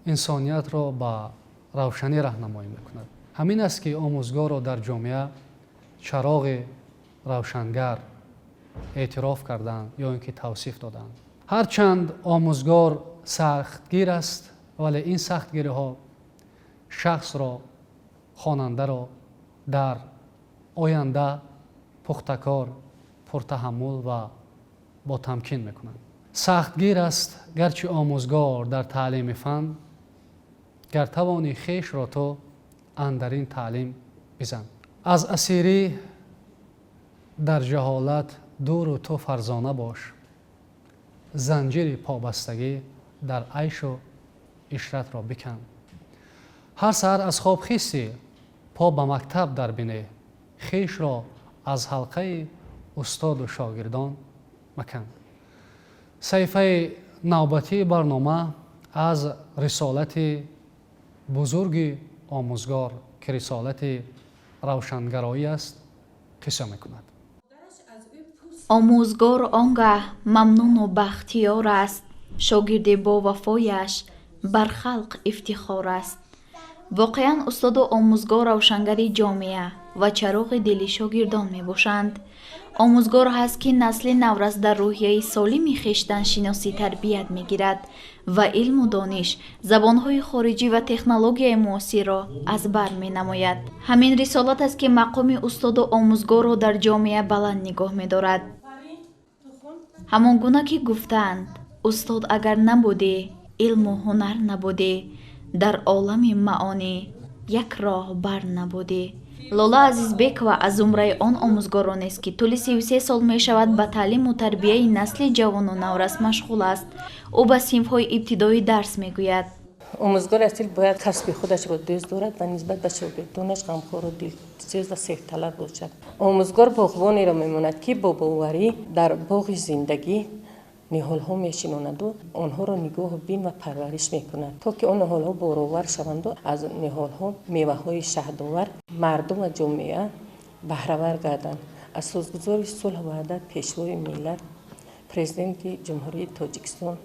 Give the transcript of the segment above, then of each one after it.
انسانیت را به روشنی راهنمایی میکند. همین است که آموزگار را در جامعه چراغ روشنگر اعتراف کردند یا اینکه توصیف دادند. هرچند آموزگار سختگیر است، ولی این سختگیری ها شخص را، خواننده را در آینده پختکار، پرتحمل و با تمکین میکنند. سختگیر است گرچه آموزگار در تعلیم فن، گر توانی خویش را تو اندرین تعلیم بزن. از اسیری در جهالت دور و تو فرزانه باش، زنجیر پابستگی در عیش و عشرت را بکن. هر سحر از خواب خیستی پا به مکتب در بینی، خویش را از حلقه استاد و شاگردان مکن. صحیفه نوبتی برنامه از رسالت بزرگ آموزگار که رسالت روشنگرایی است قصه میکند. آموزگار آنگه ممنون و بختیار است، شاگرد با وفایش بر خلق افتخار است. واقعا استاد و آموزگار روشنگری جامعه و چراغ دل شاگردان می باشند. آموزگار هست که نسل نورس در روحیه سالم خویشتن شناسی تربیت می گیرد و علم و دانش، زبانهای خارجی و تکنولوژی معاصر را از بر می نماید. همین رسالت است که مقام استاد و آموزگار را در جامعه بلند نگاه می دارد. همان گونه که گفتند استاد اگر نبوده، علم و هنر نبوده، در عالم معانی یک راه بر نبوده. لاله عزیزبکова از زمره آن آموزگاران است که طول 33 سال می شود به تعلیم و تربیت نسل جوان و نورس مشغول است. او به صنف‌های ابتدایی درس می گوید. آموزگار اصیل باید کسب خودش را دوست دارد و نسبت به شاگردانش غمخوار و دلسوز و صحت‌طلب باشد. آموزگار باغبانی را میماند که با باوری در باغ زندگی نهال‌ها میشناند و آنها را نگاه و بین و پرورش میکند تا که آن نهال‌ها بارآور شوند و از نهال‌ها میوه‌های شهدآور مردم و جامعه بهره‌ور گردند. اساسگزار صلح و وحدت، پیشوای ملت، پرزیدنت جمهوری تاجیکستان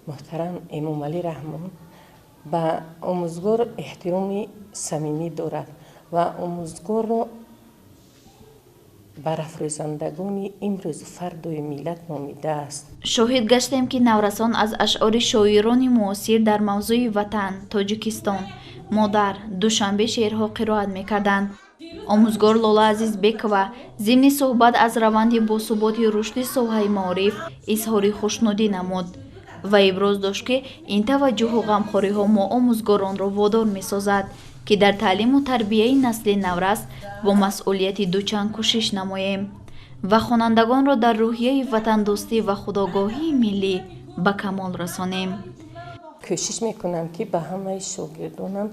محترم امامعلی رحمان به آموزگار احترام صمیمی دارد و آموزگار را برافرازندگان امروز فردای ملت نامیده است. شاهد گشتیم که نورسان از اشعار شاعران معاصر در موضوع وطن، تاجیکستان، مادر، دوشنبه شعرها قرائت میکردند. آموزگار لاله عزیزبکова ضمن صحبت از روند باثبات رشد ساحه معارف اظهار خوشنودی نمود و ابراز داشت که این توجه و غمخواری ها ما آموزگاران را وادار می سازد که در تعلیم و تربیت نسل نورس با مسئولیت دوچند کوشش نماییم و خوانندگان را در روحیه وطن دوستی و خودآگاهی ملی به کمال رسانیم. کوشش میکنم که به همه شاگردانم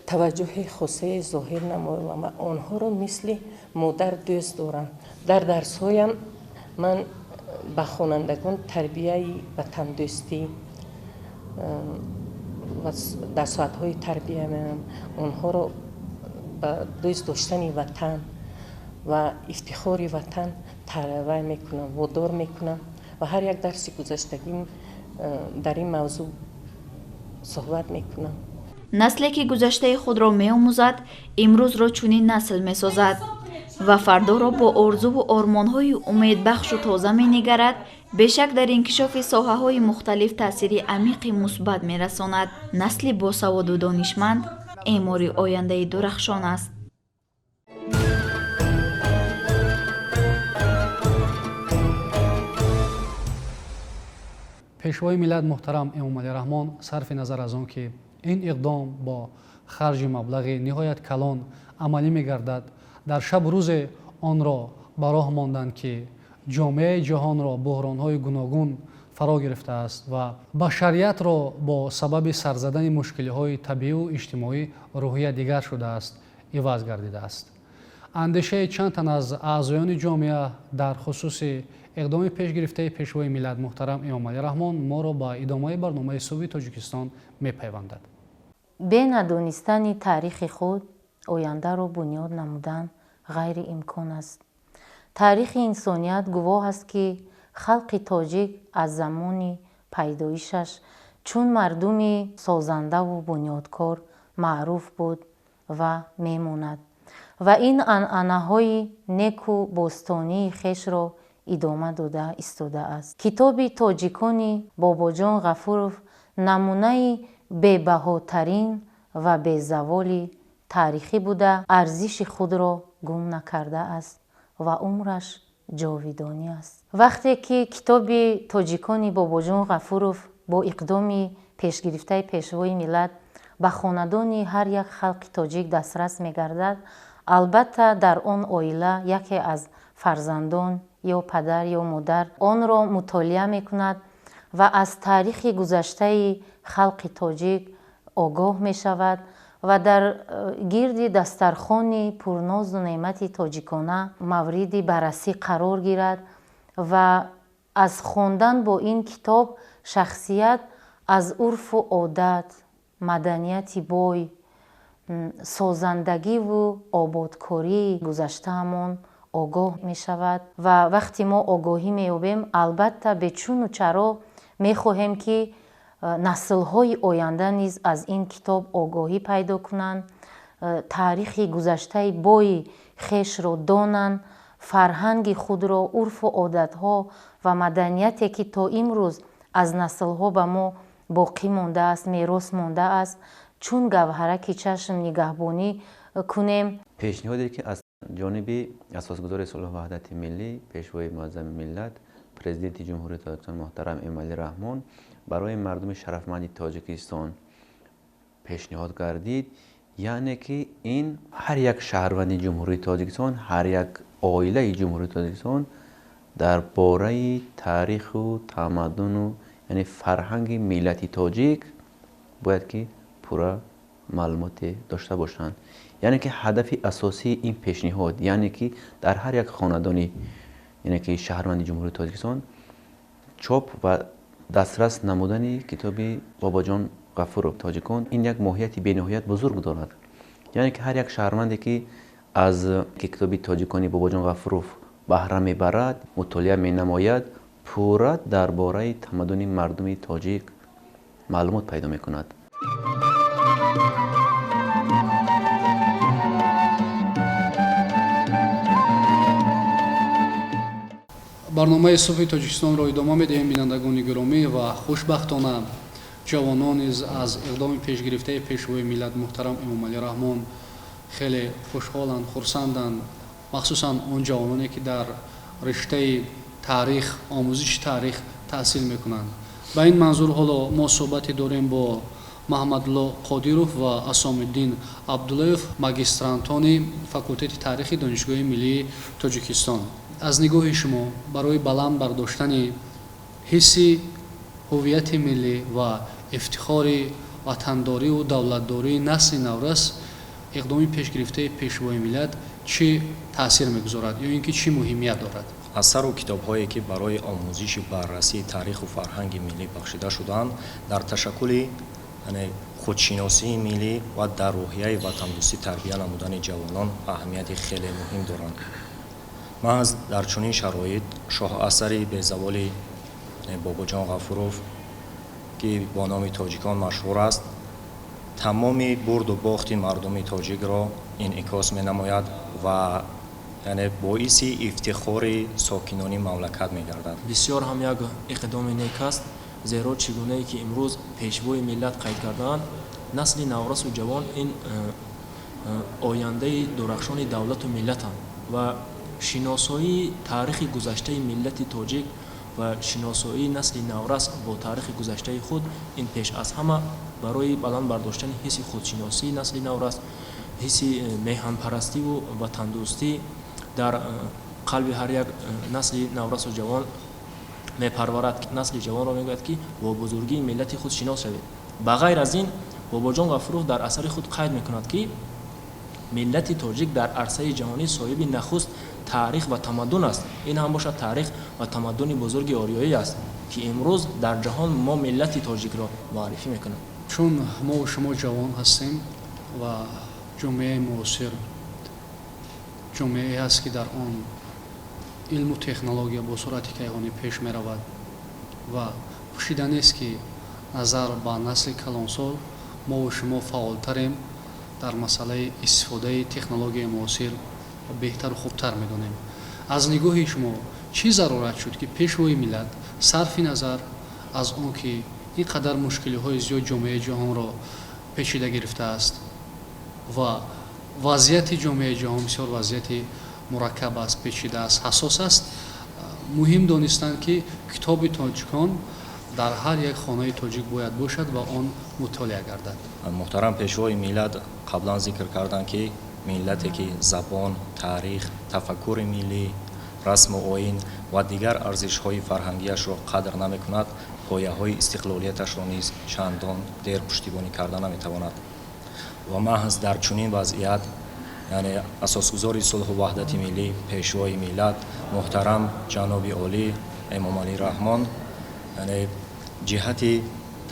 توجه خاصه ظاهر نمایم و آنها را مثل مادر دوست دارم. در درسهایم من به خوانندگان تربیت وطن دوستی و در ساعت‌های تربیت می‌نم آنها را به دوست داشتن وطن و افتخار وطن تربیت میکنم، وادار میکنم و هر یک درس گذشتگیم در این موضوع صحبت میکنم. نسلی که گذشته خود را می‌آموزد امروز را چنین نسل می‌سازد و فردا را با آرزو و آرمان‌های امیدبخش و تازه می‌نگرد. بیشک در انکشاف ساحه‌های مختلف تأثیر عمیق مثبت می‌رساند. نسل باسواد و دانشمند معمار آینده درخشان است. پیشوای ملت محترم امامعلی رحمان صرف نظر از آن که این اقدام با خرج مبلغ نهایت کلان عملی می‌گردد، در شب و روز آن را به راه ماندند که جامعه جهان را بحران‌های گوناگون فرا گرفته است و بشریت را با سبب سر زدن مشکل‌های طبیعی و اجتماعی روحیه دیگر شده است، عوض گردیده است. اندیشه چند تن از اعضایان جامعه در خصوص اقدام پیش گرفته پیشوای ملت محترم امامعلی رحمان ما را با ادامه برنامه صبح تاجیکستان می‌پیوندد. به ندانستن تاریخ خود آینده را بنیاد نمودن غیر امکان است. تاریخ انسانیت گواه است که خلق تاجیک از زمان پیدایشش чун мардуми созандаву бунёдкор маъруф буд ва мемонад ва ин анъанаҳои неку бостонии хешро идома дода истодааст. Китоби тоҷикони Бобоҷон Ғафуров намунаи бебаҳотарин ва безаволи таърихӣ буда арзиши худро гум накардааст ва умраш ҷовидонӣ аст. Вақте ки китоби тоҷикони Бобоҷон Ғафуров бо иқдоми пешгирифтаи пешвои миллат ба хонадони ҳар як халқи тоҷик дастрас мегардад, албатта дар он оила яке аз фарзандон ё падар ё модар онро мутолиа мекунад ва аз таърихи гузаштаи халқи тоҷик огоҳ мешавад ва дар гирди дастархони пурнозу неъмати тоҷикона мавриди баррасӣ қарор гирад ва аз хондан бо ин китоб шахсият аз урфу одат, маданияти бой, созандагиву ободкории гузаштаамон огоҳ мешавад ва вақте мо огоҳӣ меёбем, албатта бечуну чаро мехоҳем ки наслҳои оянда низ аз ин китоб огоҳӣ пайдо кунанд, таърихи гузаштаи бои хешро донанд, фарҳанги худро, урфу одатҳо ва маданияте ки то имрӯз аз наслҳо ба мо боқӣ мондааст, мерос мондааст, чун гавҳараки чашм нигаҳбонӣ кунем. пешниҳоде ки аз ҷониби асосгузори сулҳу ваҳдати миллӣ, пешвои муаззами миллат, президенти ҷумҳурии Тоҷикистон муҳтарам Эмомалӣ Раҳмон барои мардуми шарафманди Тоҷикистон пешниҳод гардид, яъне ки ин ҳар як шаҳрванди ҷумҳурии Тоҷикистон, ҳар як оилаи ҷумҳурии Тоҷикистон дар бораи таъриху тамаддуну яъне фарҳанги миллати тоҷик бояд ки пурра маълумоте дошта бошанд. яъне ки ҳадафи асосии ин пешниҳод, яъне ки дар ҳар як хонадони яъне ки шаҳрванди ҷумҳурии Тоҷикистон чоп ва дастрас намудани китоби Бобоҷон Ғафуров Тоҷикон ин як моҳияти бениҳоят бузург дорад. яъне ки ҳар як шаҳрванде ки аз китоби тоҷикони Бобоҷон Ғафуров баҳра мебарад, мутолиа менамояд, пурра дар бораи тамаддуни мардуми тоҷик маълумот пайдо мекунад. барномаи субҳи Тоҷикистонро идома медиҳем. Бинандагони гиромӣ ва хушбахтона ҷавонон низ аз иқдоми пешгирифтаи пешвои миллат муҳтарам Эмомалӣ Раҳмон хеле хушҳоланд, хурсанданд, махсусан он ҷавононе ки дар риштаи таърих, омӯзиши таърих таҳсил мекунанд. ба ин манзур ҳоло мо суҳбате дорем бо Маҳмадулло Қодиров ва Асомиддин Абдуллоев, магистрантони факултати таърихи Донишгоҳи Миллии Тоҷикистон. аз нигоҳи шумо барои баланд бардоштани ҳисси ҳуввияти миллӣ ва ифтихори ватандориву давлатдории насли наврас иқдоми пешгирифтаи пешвои миллат чӣ таъсир мегузорад ё ин ки чӣ муҳимият дорад? асару китобҳое ки барои омӯзиши баррасии таъриху фарҳанги миллӣ бахшида шуданд дар ташаккули худшиносии миллӣ ва дар рӯҳияи ватандӯстӣ тарбия намудани ҷавонон аҳамияти хеле муҳим доранд. маҳз дар чунин шароит шоҳасари безаволи Бобоҷон Ғафуров ки бо номи тоҷикон машҳур аст, тамоми бурду бохти мардуми тоҷикро инъикос менамояд ва боиси ифтихори сокинони мамлакат мегардад. бисёр ҳам як иқдоми нек аст, зеро чӣ гунае ки имрӯз пешвои миллат қайд кардаанд, насли наврасу ҷавон ин ояндаи дурахшони давлату миллатанд ва шиносоии таърихи гузаштаи миллати тоҷик ва шиносоии насли наврас бо таърихи гузаштаи худ ин пеш аз ҳама барои баланд бардоштани ҳисси худшиносии насли наврас, ҳисси меҳанпарастиву ватандӯстӣ дар қалби ҳар як насли наврасу ҷавон мепарварад. Насли ҷавонро мегӯяд ки бо бузургии миллати худ шинос шавед. ба ғайр аз ин Бобоҷон Ғафуров дар асари худ қайд мекунад ки миллати тоҷик дар арсаи ҷаҳонӣ соҳиби нахуст таърих ва тамаддун аст. ин ҳам бошад таърих ва тамаддуни бузурги ориёӣ аст ки имрӯз дар ҷаҳон мо миллати тоҷикро муаррифӣ мекунем. чун мо шумо ҷавон ҳастем ва ҷомеаи муосир ҷомеае ҳаст ки дар он илму технология бо суръати кайҳонӣ пеш меравад ва пӯшида нест ки назар ба насли калонсол мо шумо фаъолтарем дар масъалаи истифодаи технологияи муосир беҳтару хубтар медонем. аз нигоҳи шумо чӣ зарурат шуд ки пешвои миллат сарфи назар аз он ки ин қадар мушкилиҳои зиёд ҷомеаи ҷаҳонро пешида гирифтааст ва вазъияти ҷомеаи ҷаҳон бисёр вазъияти мураккаб аст, пешида аст, ҳассос аст, муҳим донистанд ки китоби тоҷикон дар ҳар як хонаи тоҷик бояд бошад ва он мутолиа гардад. муҳтарам пешвои миллат қаблан зикр карданд ки миллате ки забон, таърих, тафаккури миллӣ, расму оин ва дигар арзишҳои фарҳангиашро қадр намекунад, пояҳои истиқлолияташро низ чандон дер пуштибонӣ карда наметавонад. ва маҳз дар чунин вазъият, яъне асосгузори сулҳу ваҳдати миллӣ, пешвои миллат муҳтарам ҷаноби олӣ Эмомалӣ Раҳмон, яъне ҷиҳати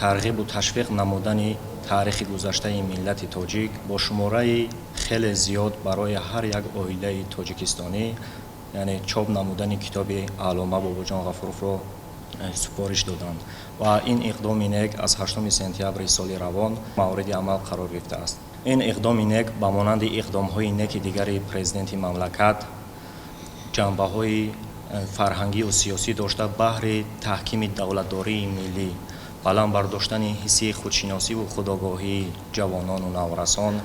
тарғибу ташвиқ намудани таърихи гузаштаи миллати тоҷик бо шумораи хеле зиёд барои ҳар як оилаи тоҷикистонӣ, яъне чоп намудани китоби Аллома Бобоҷон Ғафуровро супориш доданд ва ин иқдоми нек аз 8 сентябри соли равон мавриди амал қарор гирифтааст. ин иқдоми нек ба монанди иқдомҳои неки дигари президенти мамлакат ҷанбаҳои фарҳангию сиёсӣ дошта баҳри таҳкими давлатдории миллӣ, баланд бардоштани ҳисси худшиносиву худогоҳии ҷавонону наврасон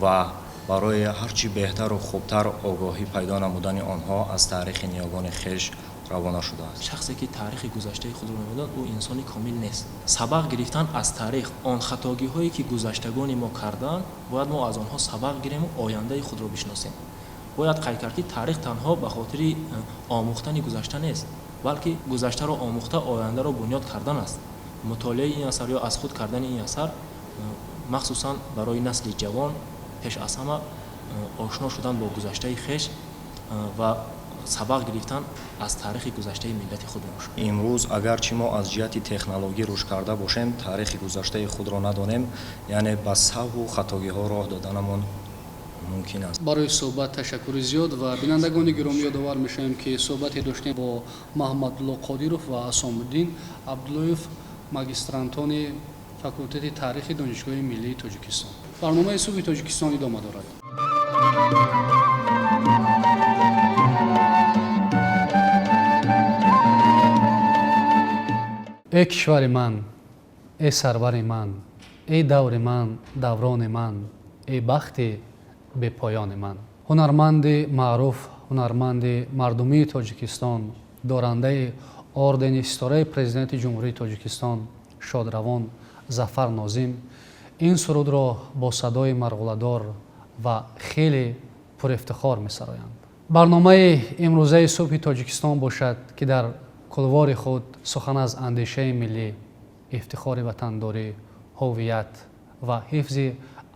ва барои ҳарчи беҳтару хубтар огоҳӣ пайдо намудани онҳо аз таърихи ниёгони хеш равона шудааст. шахсе ки таърихи гузаштаи худро намедонад, ӯ инсони комил нест. сабақ гирифтан аз таърих, он хатогиҳое ки гузаштагони мо карданд, бояд мо аз онҳо сабақ гирему ояндаи худро бишносем. бояд қайд кард ки таърих танҳо ба хотири омӯхтани гузашта нест, балки гузаштаро омӯхта ояндаро бунёд кардан аст. мутолиаи ин асар ё аз худ кардани ин асар махсусан барои насли ҷавон пеш аз ҳама ошно шудан бо гузаштаи хеш ва сабақ гирифтан аз таърихи гузаштаи миллати худ мебошад. имрӯз агарчи мо аз ҷиҳати технологӣ рушд карда бошем, таърихи гузаштаи худро надонем, яъне ба саҳву хатогиҳо роҳ доданамон мумкин аст. барои суҳбат ташаккури зиёд ва бинандагони гиромӣ ёдовар мешавем ки суҳбате доштем бо Маҳмадулло Қодиров ва Асомуддин Абдуллоев, магистрантони факултати таърихи Донишгоҳи Миллии Тоҷикистон. барномаи Субҳи Тоҷикистон идома дорад. эй кишвари ман, эй сарвари ман, эй даври ман, даврони ман, эй бахти бепоёни ман. ҳунарманди маъруф, ҳунарманди мардумии Тоҷикистон, дорандаи ордени Ситораи Президенти Ҷумҳурии Тоҷикистон Шодравон Зафар Нозим ин сурудро бо садои марғуладор ва хеле пурифтихор месароянд. барномаи имрӯзаи Субҳи Тоҷикистон бошад, ки дар кулвори худ сухан аз андешаи миллӣ, ифтихори ватандорӣ, ҳувият ва ҳифзи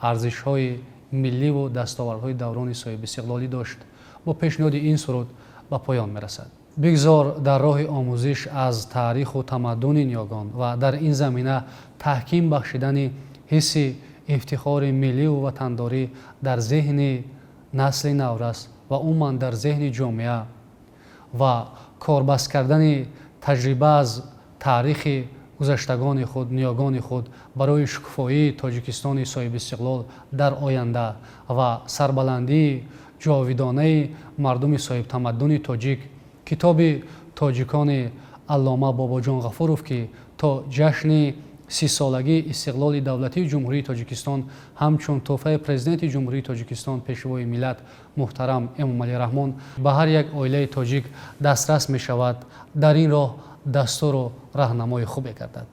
арзишҳои милливу дастовардҳои даврони соҳибистиқлолӣ дошт, бо пешниҳоди ин суруд ба поён мерасад. бигзор дар роҳи омӯзиш аз таъриху тамаддуни ниёгон ва дар ин замина таҳким бахшидани ҳисси ифтихори милливу ватандорӣ дар зеҳни насли наврас ва умуман дар зеҳни ҷомеа ва корбаст кардани таҷриба аз таърихи гузаштагони худ, ниёгони худ барои шукуфоии Тоҷикистони соҳибистиқлол дар оянда ва сарбаландии ҷовидонаи мардуми соҳибтамаддуни тоҷик, китоби тоҷикони Аллома Бобоҷон Ғафуров, ки то ҷашни 30-солагии истиқлоли давлатии Ҷумҳурии Тоҷикистон ҳамчун тӯҳфаи Президенти Ҷумҳурии Тоҷикистон пешвои миллат муҳтарам Эмомалӣ Раҳмон ба ҳар як оилаи тоҷик дастрас мешавад, дар ин роҳ дастуру раҳнамои хубе гардад.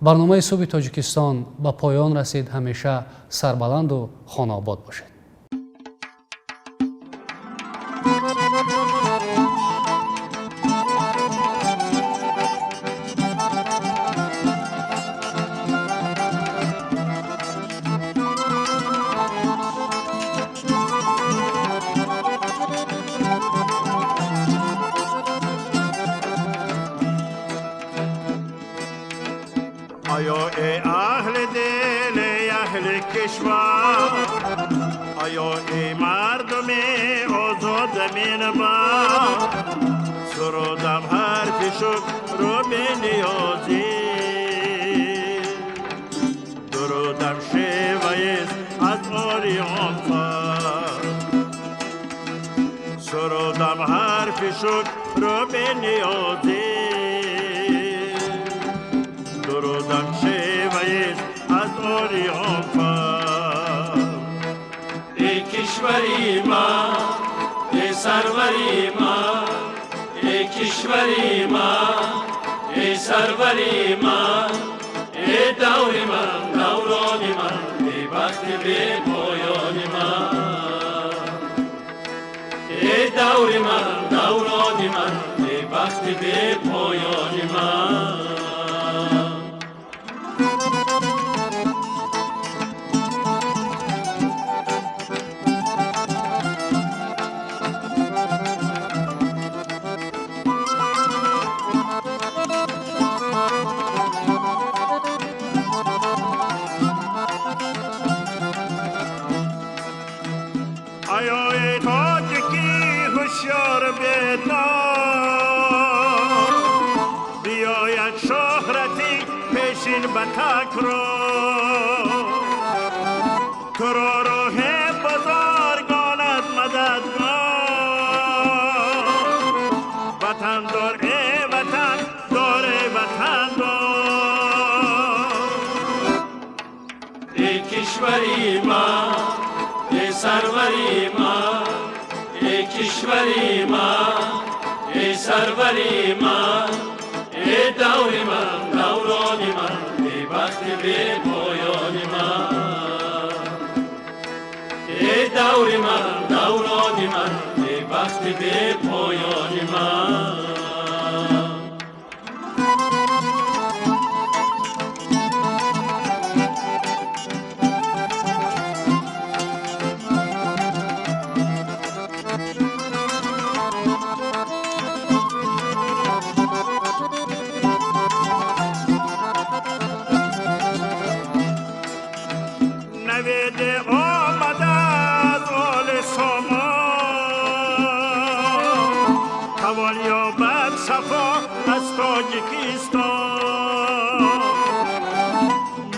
барномаи Субҳи Тоҷикистон ба поён расид. ҳамеша сарбаланду хонаобод бошед. آیا ای اهل دل ای اهل کشور، آیا ای مردم آزاد مینبر، سرودم حرف شکر و بنیازی اوریان سرودم حرف شکر رو به نیازی درودم شیوهیست از اوریان ای کشوری ما ای سروری ما ای کشوری ما ای سروری ما ای دوری من دورانی من ای بخت به پایانی من ای دوری من دورانی من ای بخت به پایانی من آیا ای تاجکی هوشیار بدار بیاید شهرتی پیشین به تکرار تو را راه بزرگانت مددگار وطن دار ای وطن دار ای وطن دار ای کشوری ما ای سروری ما ای کشوری ما ای سروری ما ای دوری من دورانی من ای بخت به پایانی من ای دوری من دورانی من ای بخت به پایانی من نوید آمد از آل سامان توان یابد صفا از تاجیکستان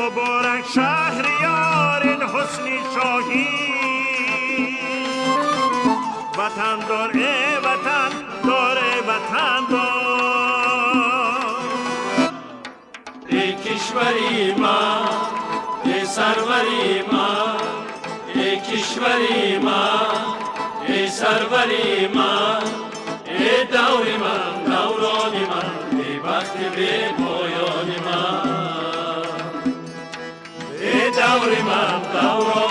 مبارک شهریار این حسنی شاهی وطن دار ای وطن دار ای وطن دار ای کشوری ما ای سروری ما ای کشوری ما ای سروری ما ای دوری من دورانی من ای بخت به پایانی من ای دوری من دورانی